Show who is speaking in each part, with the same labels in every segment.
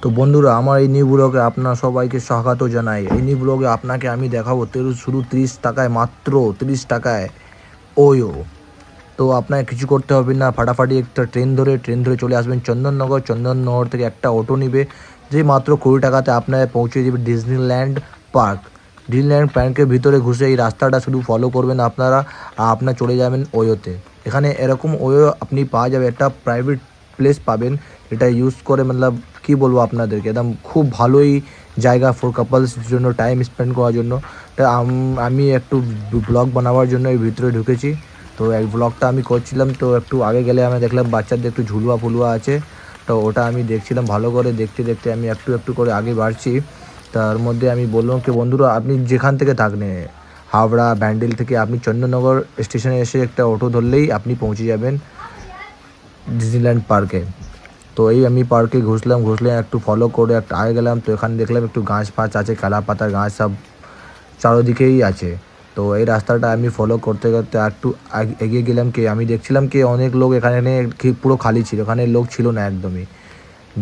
Speaker 1: তো বন্ধুরা, আমার এই নিউ ব্লগে আপনার সবাইকে স্বাগত জানাই। এই নিউ ব্লগে আপনাকে আমি দেখাবো শুধু 30 টাকায়, মাত্র 30 টাকায় ওয়ো। তো আপনাকে কিছু করতে হবে না, ফাটাফাটি একটা ট্রেন ধরে চলে আসবেন চন্দননগর। চন্দননগর থেকে একটা অটো নিবে, যে মাত্র 20 টাকাতে আপনাকে পৌঁছে দেবে ডিজনিল্যান্ড পার্ক। ডিজনিল্যান্ড পার্কের ভিতরে ঘুষে এই রাস্তাটা শুধু ফলো করবেন আপনারা, আর আপনার চলে যাবেন ওয়োতে। এখানে এরকম ওয়ো আপনি পাওয়া যাবে, একটা প্রাইভেট প্লেস পাবেন। এটা ইউজ করে মতলব কী বলবো আপনাদেরকে, একদম খুব ভালোই জায়গা ফর কাপলস জন্য, টাইম স্পেন্ড করার জন্য। তা আমি একটু ব্লগ বানাবার জন্য এই ভিতরে ঢুকেছি। তো এই ব্লগটা আমি করছিলাম, তো একটু আগে গেলে আমি দেখলাম বাচ্চাদের একটু ঝুলুয়া ফুলুয়া আছে। তো ওটা আমি দেখছিলাম, ভালো করে দেখতে দেখতে আমি একটু একটু করে আগে বাড়ছি। তার মধ্যে আমি বললাম কি বন্ধুরা, আপনি যেখান থেকে থাকেন, হাওড়া ব্যান্ডেল থেকে আপনি চন্দননগর স্টেশনে এসে একটা অটো ধরলেই আপনি পৌঁছে যাবেন ডিজনিল্যান্ড পার্কে। তো এই আমি পার্কে ঘুরলে একটু ফলো করে একটু আগে গেলাম। তো এখানে দেখলাম একটু গাছ ফাছ আছে, কালা পাতার গাছ সব চারোদিকেই আছে। তো এই রাস্তাটা আমি ফলো করতে করতে একটু এগিয়ে গেলাম, কি আমি দেখছিলাম কি অনেক লোক এখানে পুরো খালি ছিল, এখানে লোক ছিল না একদমই।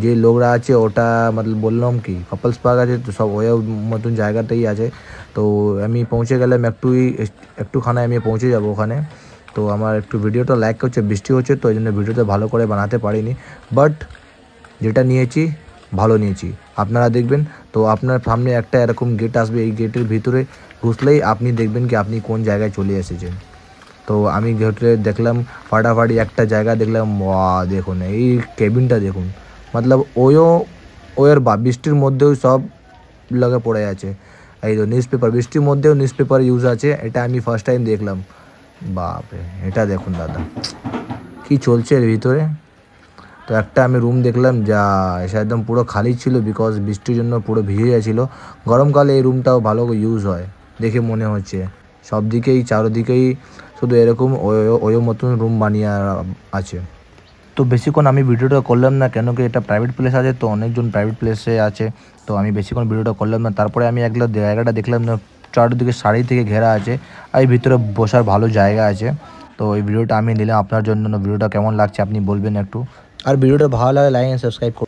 Speaker 1: যে লোকরা আছে ওটা মতলব বললাম কি কাপলস পার্ক আছে, তো সব ওই মতন জায়গাতেই আছে। তো আমি পৌঁছে গেলাম, একটুখানে আমি পৌঁছে যাব ওখানে। তো আমার একটু ভিডিওটা লাইক হচ্ছে, বৃষ্টি হচ্ছে, তো এই জন্য ভিডিওটা ভালো করে বানাতে পারিনি, বাট যেটা নিয়েছি ভালো নিয়েছি, আপনারা দেখবেন। তো আপনার সামনে একটা এরকম গেট আসবে, এই গেটের ভিতরে ঘুষলেই আপনি দেখবেন কি আপনি কোন জায়গায় চলে এসেছেন। তো আমি গেটে দেখলাম ফাটাফাটি একটা জায়গা দেখলাম, দেখুন এই কেবিনটা দেখুন, মতলব ওয়ের বৃষ্টির মধ্যেও সব লগে পড়ে আছে। এই তো নিউজ পেপার, বৃষ্টির মধ্যেও নিউজ পেপার ইউজ আছে, এটা আমি ফার্স্ট টাইম দেখলাম। বাপরে, এটা দেখুন দাদা কি চলছে এর ভিতরে। তো একটা আমি রুম দেখলাম, যা এসে একদম পুরো খালি ছিল, বিকজ বৃষ্টির জন্য পুরো ভিজে গেছিলো। গরমকালে এই রুমটাও ভালো ইউজ হয় দেখে মনে হচ্ছে। সব দিকেই চারোদিকেই শুধু এরকম ওই মতন রুম বানিয়ে আছে। তো বেশিক্ষণ আমি ভিডিওটা করলাম না, কেন কি এটা প্রাইভেট প্লেস আছে, তো অনেকজন প্রাইভেট প্লেসে আছে। তো আমি বেশিক্ষণ ভিডিওটা করলাম না। তারপরে আমি একলা জায়গাটা দেখলাম না, চারদিকে শাড়ি থেকে ঘেরা আছে, আর এই ভিতরে বসার ভালো জায়গা আছে। তো এই ভিডিওটা আমি নিলাম আপনার জন্য। ভিডিওটা কেমন লাগছে আপনি বলবেন একটু, আর ভিডিওটা ভালো লাগে লাইক এন্ড সাবস্ক্রাইব করুন।